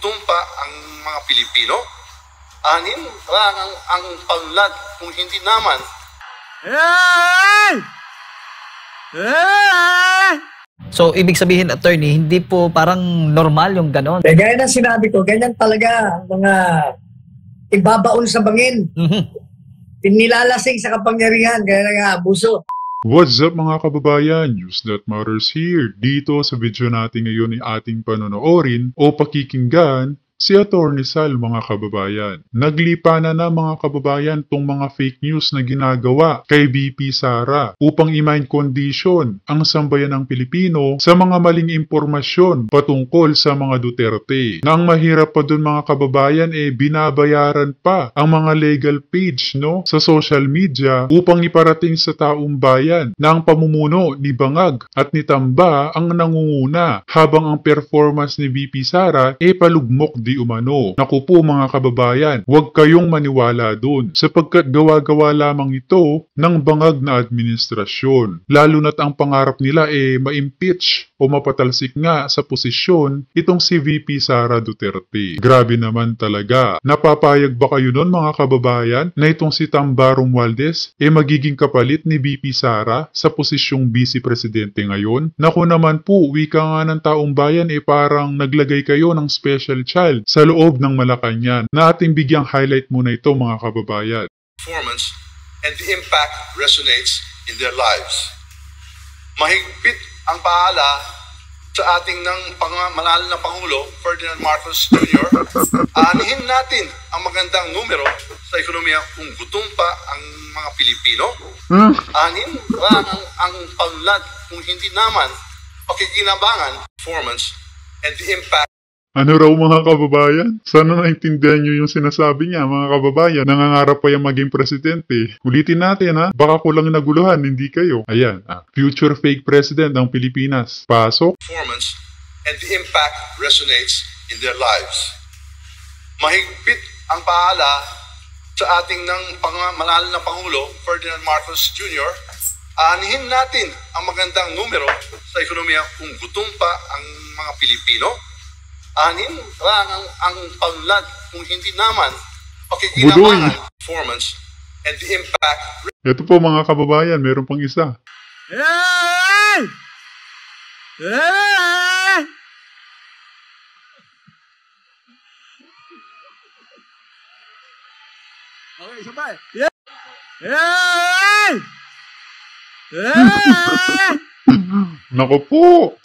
gutom pa ang mga Pilipino? Anin lang ang panlad kung hindi naman. So, ibig sabihin, attorney, hindi po parang normal yung ganon. Gaya ng sinabi ko, ganyan talaga ang mga ibabaon sa bangin. Pinilalasing sa kapangyarihan, gaya ng abuso. What's up mga kababayan? News That Matters here. Dito sa video natin ngayon ay ating panonoorin o pakikinggan si Attorney Sal mga kababayan. Naglipa na mga kababayan tong mga fake news na ginagawa kay VP Sara upang i-mind condition ang sambayan ng Pilipino sa mga maling impormasyon patungkol sa mga Duterte. Na ang mahirap pa dun mga kababayan binabayaran pa ang mga legal page sa social media upang iparating sa taong bayan na ang pamumuno ni Bangag at ni Tamba ang nangunguna habang ang performance ni VP Sara palugmok di umano. Naku po mga kababayan, huwag kayong maniwala dun sapagkat gawa-gawa lamang ito ng bangag na administrasyon. Lalo na't ang pangarap nila ma-impeach o mapatalsik nga sa posisyon itong si VP Sara Duterte. Grabe naman talaga. Napapayag ba kayo nun mga kababayan na itong si Tamba Romualdez magiging kapalit ni VP Sara sa posisyong Vice Presidente ngayon? Naku naman po, wika nga ng taong bayan parang naglagay kayo ng special child sa loob ng Malacanang na ating bigyang highlight muna ito mga kababayan. Performance and the impact resonates in their lives. Mahigpit ang paala sa ating manalo na Pangulo, Ferdinand Marcos Jr. Aanihin natin ang magandang numero sa ekonomiya kung gutom pa ang mga Pilipino. Anin lang ang panlad kung hindi naman pakikinabangan performance and the impact. Ano raw mga kababayan? Sana naintindihan nyo yung sinasabi niya mga kababayan. Nangangarap pa yung maging presidente. Ulitin natin baka kulang naguluhan, hindi kayo. Ayan, future fake president ng Pilipinas. Pasok. Performance and the impact resonates in their lives. Mahigpit ang paala sa ating manalo na Pangulo, Ferdinand Marcos Jr. Aanihin natin ang magandang numero sa ekonomiya kung gutom pa ang mga Pilipino. Anin lang ang panlad kung hindi naman pakikinabangan performance and the impact. Ito po mga kababayan, meron pang isa. Okay, sabay. Naku po!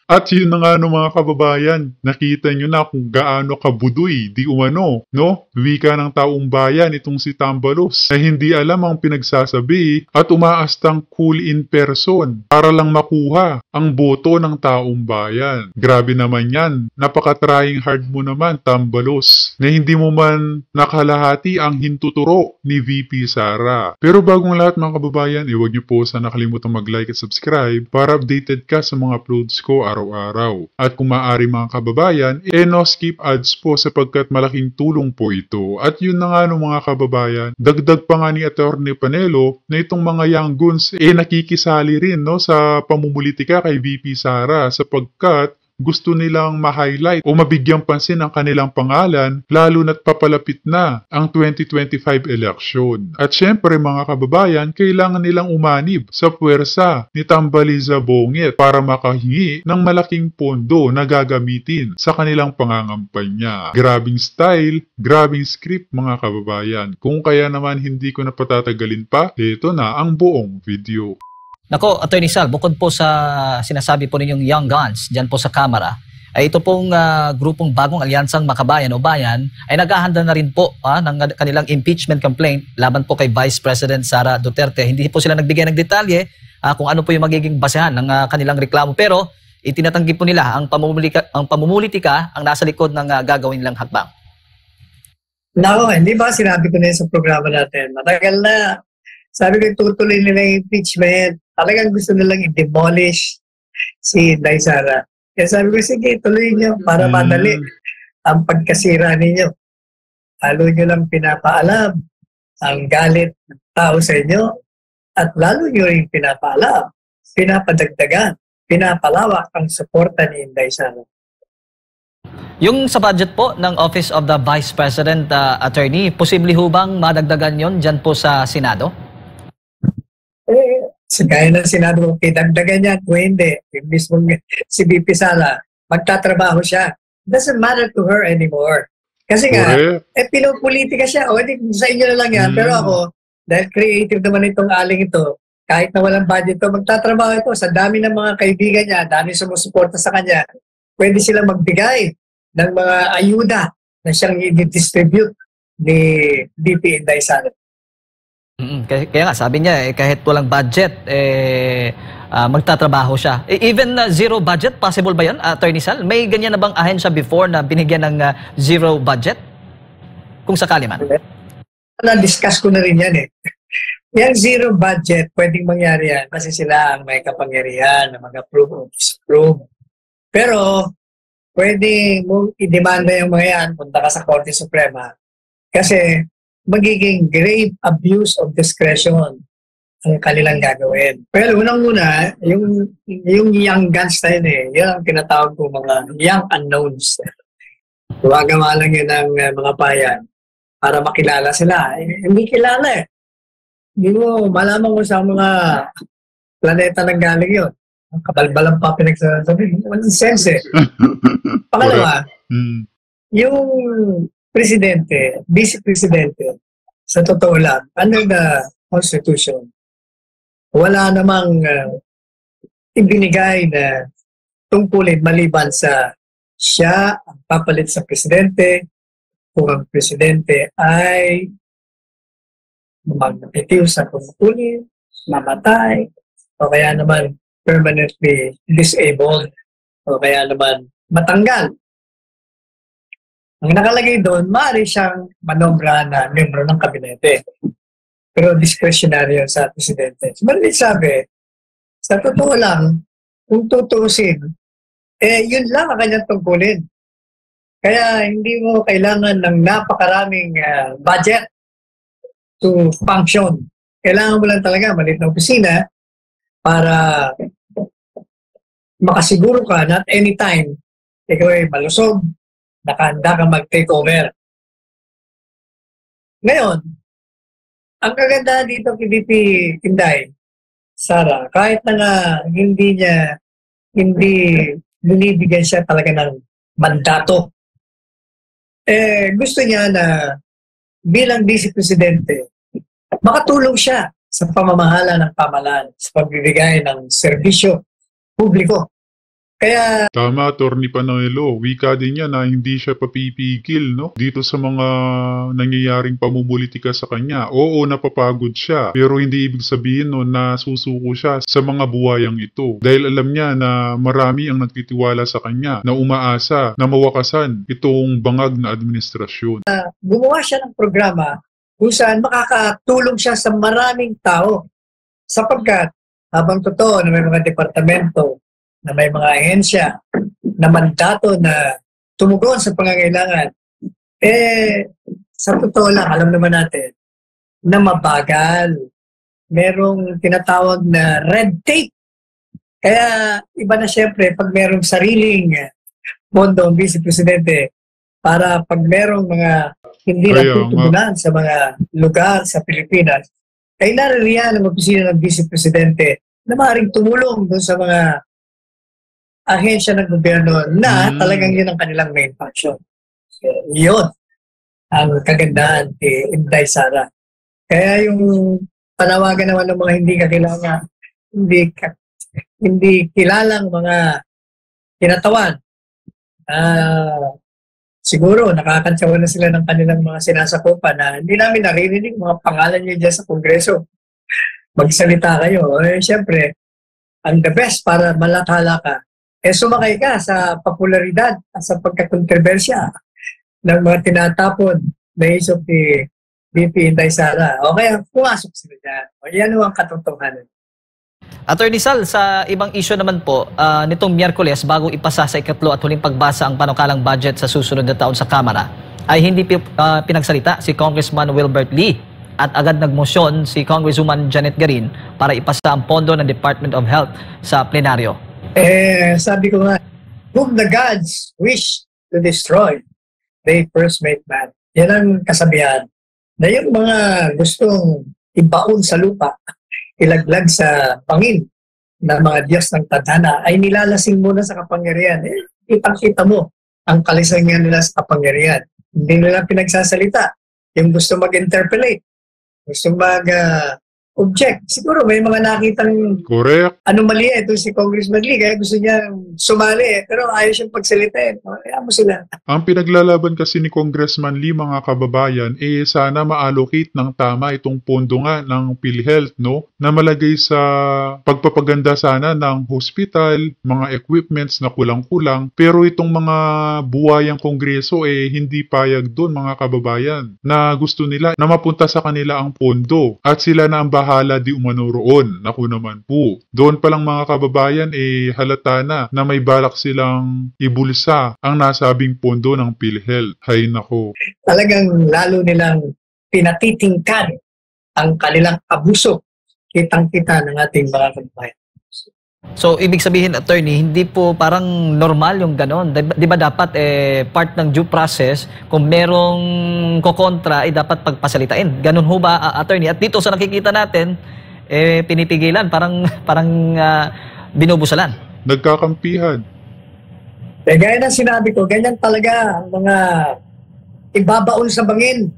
At yun na nga mga kababayan, nakita nyo na kung gaano kabudoy, di umano, wika ng taong bayan itong si Tambalos na hindi alam ang pinagsasabi at umaastang cool in person para lang makuha ang boto ng taong bayan. Grabe naman yan, napaka-trying hard mo naman Tambalos na hindi mo man nakalahati ang hintuturo ni VP Sara. Pero bagong lahat mga kababayan, huwag nyo po sana nakalimutan mag-like at subscribe para updated ka sa mga uploads ko araw-araw. At kung maaari mga kababayan, no skip ads po sapagkat malaking tulong po ito. At yun na nga mga kababayan, dagdag pa nga ni Attorney Panelo na itong mga young guns nakikisali rin sa pamumulitika kay VP Sara sapagkat gusto nilang ma-highlight o mabigyang pansin ang kanilang pangalan lalo na't papalapit na ang 2025 election. At syempre mga kababayan, kailangan nilang umanib sa puwersa ni Tambaliza Bongit para makahingi ng malaking pondo na gagamitin sa kanilang pangangampanya. Grabing style, grabing script mga kababayan. Kung kaya naman hindi ko na patatagalin pa, ito na ang buong video. Nako, Attorney Sal, bukod po sa sinasabi po ninyong Young Guns dyan po sa Kamara, ay ito pong grupong bagong alyansang Makabayan o Bayan ay naghahanda na rin po ng kanilang impeachment complaint laban po kay Vice President Sara Duterte. Hindi po sila nagbigay ng detalye kung ano po yung magiging basehan ng kanilang reklamo, pero itinatanggi po nila ang pamumulitika ang nasa likod ng gagawin nilang hakbang. Nako, hindi ba sinabi ko na sa programa natin? Matagal na. Sabi ko tutuloy nila yung impeachment. Talagang gusto nilang i-demolish si Inday Sara. Kaya sabi ko, sige, tuloy niyo para madali ang pagkasira ninyo. Lalo nyo lang pinapaalam ang galit ng tao sa inyo at lalo nyo rin pinapaalam, pinapadagdagan, pinapalawak ang suporta ni Inday Sara. Yung sa budget po ng Office of the Vice President, Attorney, posible ho bang madagdagan yon dyan po sa Senado? Gaya ng Senado, dagdagan yan o hindi. Yung mismong si VP Sara, magtatrabaho siya. Doesn't matter to her anymore. Kasi nga, pinopolitika siya. O, sa inyo na lang yan. Pero ako, dahil creative naman itong aling ito, kahit na walang budget ito, magtatrabaho ito. Sa dami ng mga kaibigan niya, dami sumusuporta sa kanya, pwede silang magbigay ng mga ayuda na siyang i-distribute ni VP Inday Sara. Kaya nga, sabi niya, kahit walang budget, magtatrabaho siya. Even zero budget, possible ba yan, Attorney Sal? May ganyan na bang ahensya before na binigyan ng zero budget? Kung sakali man. Na-discuss ko na rin yan eh. Yung zero budget, pwedeng mangyari yan kasi sila ang may kapangyarihan na mag-approve o disapprove. Pero, pwede mong i-demanda yung mga yan, punta ka sa Korte Suprema. Kasi, magiging grave abuse of discretion ang kanilang gagawin. Pero unang-una, yung young guns na yun eh, yun ang tinatawag ko mga young unknowns. Gumagawa lang yun ng mga bayan para makilala sila. Hindi kilala eh. Hindi mo malaman kung sa mga planeta nang galing yun. Ang kabalbalang pa pinagsasabi. Walang sense eh. Pangalawa, yung presidente, vice-presidente, sa totoo lang, under the Constitution, wala namang ibinigay na tungkulin maliban sa siya ang papalit sa presidente kung ang presidente ay magbitiw sa tungkulin, mamatay, o kaya naman permanently disabled, o kaya naman matanggal. Ang nakalagay doon, maaari siyang manombra na membro ng kabinete. Pero discretionary yun sa presidente. Subalit sabi, sa totoo lang, kung tutuusin, yun lang ang kanyang tungkulin. Kaya hindi mo kailangan ng napakaraming budget to function. Kailangan mo lang talaga maliit na opisina para makasiguro ka na at any time ikaw ay malusog, nakahanda ka mag-take over. Ngayon, ang kagandahan dito kay VP Inday Sara, kahit na nga hindi binibigyan siya talaga ng mandato, gusto niya na bilang vice-presidente, makatulong siya sa pamamahala ng pamahalaan, sa pagbibigay ng serbisyo publiko. Kaya tama, Attorney Panelo. Wika din yan na hindi siya papipigil, no? Dito sa mga nangyayaring pamumulitika sa kanya. Oo, napapagod siya. Pero hindi ibig sabihin no, na susuko siya sa mga buwayang ito. Dahil alam niya na marami ang nagtitiwala sa kanya, na umaasa na mawakasan itong bangag na administrasyon. Gumawa siya ng programa kung saan makakatulong siya sa maraming tao. Sapagkat habang totoo na may mga departamento, na may mga ahensya na mandato na tumugon sa pangangailangan, sa totoo lang, alam naman natin na mabagal. Merong tinatawag na red tape. Kaya iba na siyempre pag merong sariling pondo ang vice-presidente para pag merong mga hindi natutugunan sa mga lugar sa Pilipinas, ay naririyan ang opisina ng vice-presidente na maaaring tumulong doon sa mga ahensya ng gobyerno na talagang yun ang kanilang main function. Yun ang kagandahan ni Inday Sara. Kaya yung panawagan naman ng mga hindi kilalang mga kinatawan, siguro nakakantsawan na sila ng kanilang mga sinasakupan na hindi namin naririnig mga pangalan niyo dyan sa Kongreso. Magsalita kayo. Siyempre, ang the best para malakala ka, sumakay ka sa popularidad at sa pagkakontrobersya ng mga tinatapon na isip ni VP Inday Sara. O kaya pumasok sila dyan. O yan ang katotohanan. Attorney Sal, sa ibang issue naman po, nitong Miyerkules, bago ipasa sa ikatlo at huling pagbasa ang panukalang budget sa susunod na taon sa Kamara, ay hindi pinagsalita si Congressman Wilbert Lee at agad nagmosyon si Congresswoman Janet Garin para ipasa ang pondo ng Department of Health sa plenaryo. Sabi ko nga, whom the gods wish to to destroy, they first made man. Yan ang kasabihan. Na yung mga gustong ibaon sa lupa, ilaglag sa pangin na mga Diyos ng tadhana, ay nilalasing muna sa kapangyarihan. Kitang-kita mo ang kalisangan nila sa kapangyarihan. Hindi nila pinagsasalita. Yung gusto mag-interpolate, gusto mag-object. Siguro may mga nakitang Correct. anomalya ito si Congressman Lee, kaya gusto niya sumali pero ayaw siyang pagsalitain. Kaya mo sila. Ang pinaglalaban kasi ni Congressman Lee, mga kababayan, sana ma-allocate ng tama itong pondo nga ng PhilHealth, no? Na malagay sa pagpapaganda sana ng hospital, mga equipments na kulang-kulang. Pero itong mga buwayang kongreso, hindi payag doon, mga kababayan, na gusto nila na mapunta sa kanila ang pondo. At sila na ang bahala di umano roon. Naku naman po. Doon palang, mga kababayan, halata na may balak silang ibulsa ang nasabing pondo ng PhilHealth. Hay nako. Talagang lalo nilang pinatitingkan ang kanilang abuso. Kitang-kita ng ating mga kababayan. So, ibig sabihin, attorney, hindi po parang normal yung ganon. Di ba dapat part ng due process, kung merong kokontra, dapat pagpasalitain. Ganon ho ba, attorney? At dito sa nakikita natin, pinipigilan, parang binubusalan. Nagkakampihan. Gaya ng sinabi ko, ganyan talaga ang mga ibabaon sa bangin.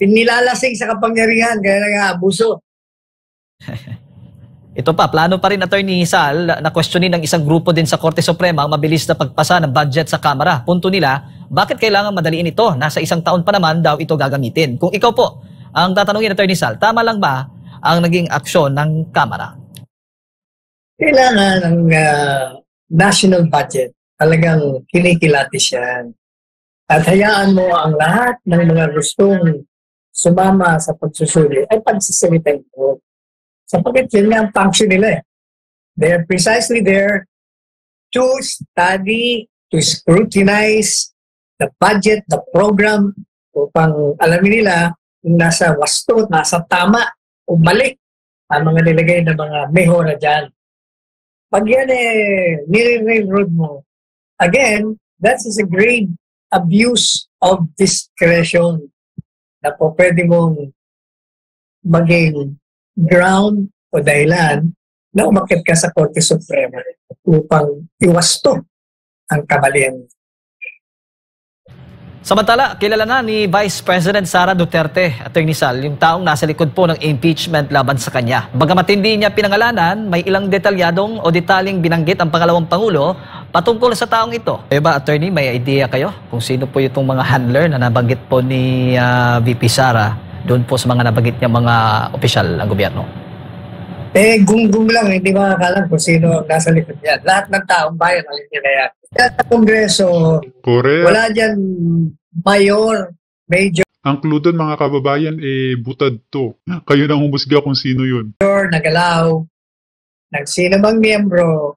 Nilalasing sa kapangyarihan, kaya nga abuso. Ito pa, plano pa rin, Attorney Sal, na questionin ng isang grupo din sa Korte Suprema ang mabilis na pagpasa ng budget sa Kamara. Punto nila, bakit kailangan madaliin ito? Nasa isang taon pa naman daw ito gagamitin. Kung ikaw po ang tatanungin, Attorney Sal, tama lang ba ang naging aksyon ng Kamara? Kailangan ng national budget. Talagang kinikilatis yan. At hayaan mo ang lahat ng mga gustong sumama sa pagsusuli ay pagsasalitain mo. Sapagkat yun nga ang function nila. They are precisely there to study, to scrutinize the budget, the program, upang alamin nila kung nasa wasto, nasa tama, o mali ang mga nilagay na mga mehora dyan. Pag yan nire-railroad mo, again, that is a grave abuse of discretion na po pwede mong maging ground o dahilan na umakyat ka sa Korte Suprema upang iwasto ang kamalian. Samantala, kilala na ni Vice President Sara Duterte, Attorney Sal, yung taong nasa likod po ng impeachment laban sa kanya. Bagamat hindi niya pinangalanan, may ilang detalyadong o detaling binanggit ang pangalawang Pangulo patungkol sa taong ito. Kayo ba, Attorney, may idea kayo kung sino po itong mga handler na nabanggit po ni VP Sara doon po sa mga nabanggit niya mga opisyal ng gobyerno? Gunggong lang, hindi makakalam kung sino nasa likod yan. Lahat ng taong bayan, alam niya na yan. Sa Kongreso, Correct. wala dyan mayor, major, Ang clue doon, mga kababayan, butad to. Kayo nang humusga kung sino yun. nagalaw, ng sino mang miyembro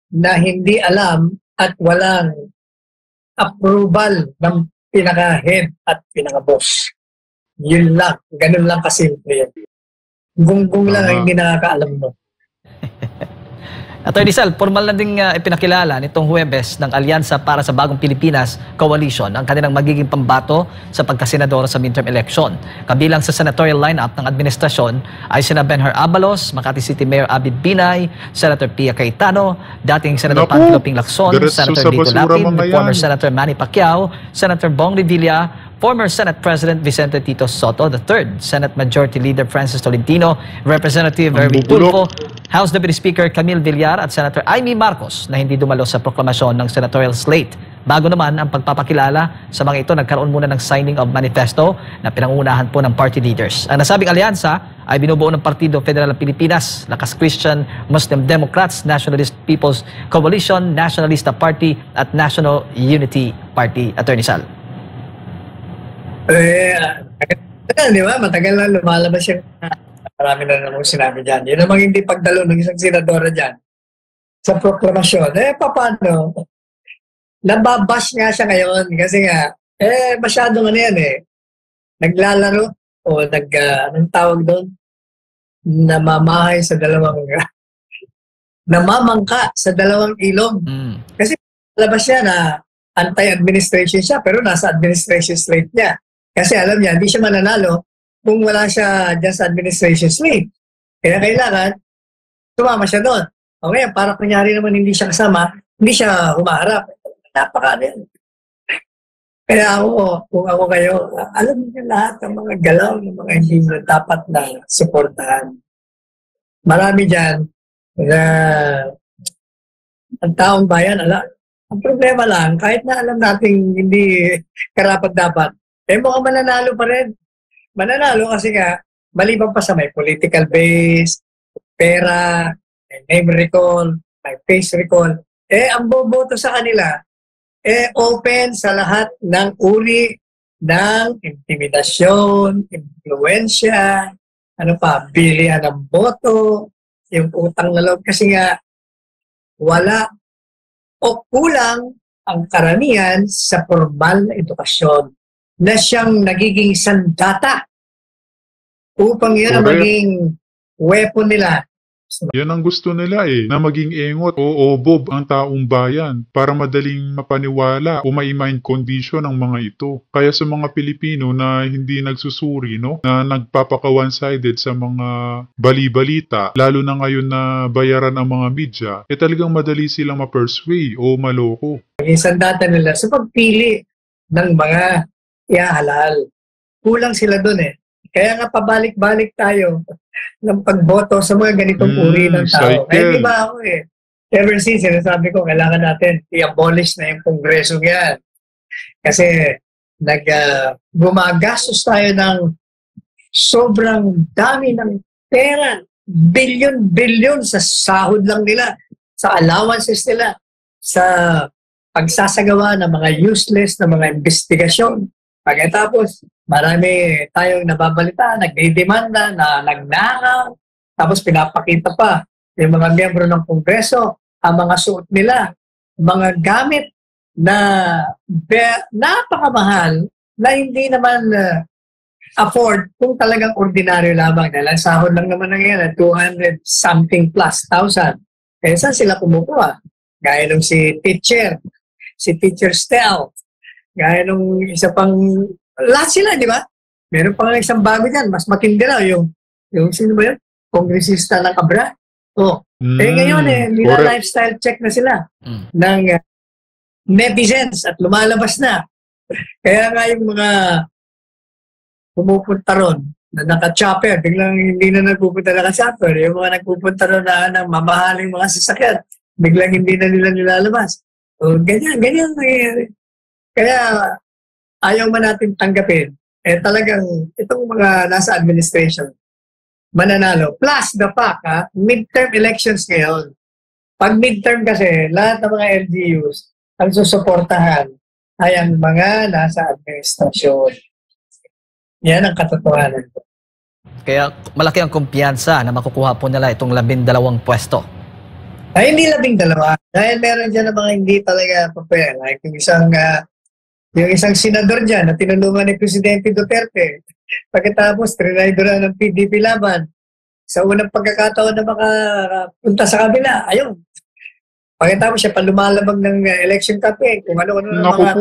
na hindi alam at walang approval ng pinaka-head at pinaka-boss. Yun lang. Ganun lang kasimple yan. Gunggong lang ang hindi nakakaalam mo. Attorney Sal, formal na ding ipinakilala nitong Huwebes ng Alyansa para sa Bagong Pilipinas Coalition ang kanilang magiging pambato sa pagkasenador sa midterm election. Kabilang sa senatorial lineup ng administrasyon ay sina Benhur Abalos, Makati City Mayor Abid Binay, Senator Pia Cayetano, dating Senator Panfilo Ping Lacson, Senator Lito Lapid, former Senator Manny Pacquiao, Senator Bong Revilla, former Senate President Vicente Tito Soto III, Senate Majority Leader Francis Tolentino, Representative Erwin Tulfo, House Deputy Speaker Camille Villar at Senator Amy Marcos na hindi dumalo sa proklamasyon ng senatorial slate. Bago naman ang pagpapakilala sa mga ito, nagkaroon muna ng signing of manifesto na pinangunahan po ng party leaders. Ang nasabing alyansa ay binubuo ng Partido Federal ng Pilipinas, Lakas Christian, Muslim Democrats, Nationalist People's Coalition, Nationalista Party at National Unity Party. Attorney Sal. Di ba? Matagal na lumalabas yung marami na namang sinabi dyan. Yun namang hindi pagdalo ng isang senadora dyan sa proklamasyon. Paano? Nababash nga siya ngayon kasi nga, masyadong naglalaro o anong tawag doon? Namamahay sa dalawang namamangka sa dalawang ilog. Kasi labas siya na anti-administration siya, pero nasa administration slate niya. Kasi alam niya, hindi siya mananalo kung wala siya dyan sa administration slate. Kaya kailangan, sumama siya doon. O ngayon, para kunyari naman hindi siya kasama, hindi siya humaharap. Napaka-ano. Kaya ako, kung ako kayo, alam niyo lahat ng mga galaw ng mga hindi na dapat na suportahan. Marami dyan na ang taong bayan, ang problema lang, kahit na alam natin hindi karapat-dapat, mukhang mananalo pa rin. Mananalo kasi nga, maliban pa sa may political base, pera, may name recall, may face recall, ang boboto sa kanila, open sa lahat ng uri ng intimidasyon, impluensya, bilihan ng boto, yung utang na loob. Kasi nga, wala o kulang ang karamihan sa formal na edukasyon na siyang nagiging sandata upang yun ang maging weapon nila. Yan ang gusto nila na maging engot o obob ang taong bayan para madaling mapaniwala o ma-mind condition ang mga ito. Kaya sa mga Pilipino na hindi nagsusuri, na nagpapaka one-sided sa mga bali-balita, lalo na ngayon na bayaran ang mga media, talagang madali silang ma-persuade o maloko. Maging sandata nila sa pagpili ng mga ihahalal. Kulang sila dun Kaya nga pabalik-balik tayo ng pagboto sa mga ganitong uri ng tao. Ay, di ba ako ever since, sinasabi ko, kailangan natin i-abolish na yung kongreso yan. Kasi gumagastos tayo ng sobrang dami ng pera. Bilyon-bilyon sa sahod lang nila, sa allowances nila, sa pagsasagawa ng mga useless na mga investigasyon. Pagkatapos, marami tayong nababalita, nagdidemanda, na nagnakaw, tapos pinapakita pa yung mga miyembro ng Kongreso, ang mga suot nila, mga gamit na napakamahal na hindi naman afford kung talagang ordinaryo lamang. Dahil ang sahod lang naman ng yan, 200 something plus thousand. Kaya saan sila kumukuha? Gaya nung si Teacher Stel, gaya nung isa pang, lahat sila, di ba? Meron pang isang bago dyan, mas matindi na, yung sino ba yun? Kongresista ng Abra. Ngayon, nila lifestyle check na sila ng netizens at lumalabas na. Kaya nga yung mga pumupunta ron na naka-chopper, biglang hindi na nagpupunta naka-chopper. Yung mga nagpupunta ron na mamahaling mga sasakyan, biglang hindi na nila nilalabas. So, ganyan nangyayari. Kaya ayaw man natin tanggapin, talagang itong mga nasa administration, mananalo. Plus the fact, midterm elections ngayon. Pag midterm kasi, lahat ng mga LGUs, ang susuportahan ay ang mga nasa administrasyon. Yan ang katotohanan. Kaya malaki ang kumpiyansa na makukuha po nila itong 12 pwesto. Ay, hindi 12. Dahil meron dyan ng mga hindi talaga papel. Like yung isang senador dyan na tinulungan ni Presidente Duterte. Pagkatapos, trinaydoran ng PDP laban. Sa unang pagkakataon na makapunta sa kabila, ayun. Pagkatapos siya palumalabag ng election campaign. Kung ano-ano mga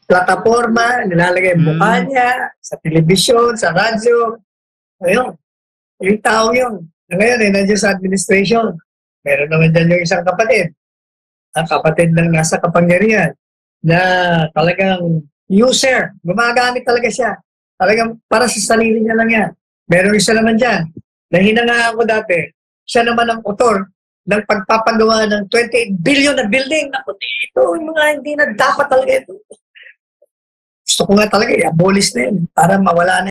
plataforma, nilalagay ang mukha niya, sa telebisyon, sa radyo. Ayun. Yung tao yun. Ngayon, nandiyan sa administration. Meron naman dyan yung isang kapatid. Ang kapatid ng nasa kapangyarihan na talagang user. Gumagamit talaga siya. Talagang para sa sarili niya lang yan. Meron isa naman dyan na hinangaan ko dati. Siya naman ang author ng pagpapagawa ng 28 billion na building. Naku, ito, yung mga hindi na dapat talaga ito. Gusto ko nga talaga i-abolish na yun para mawala na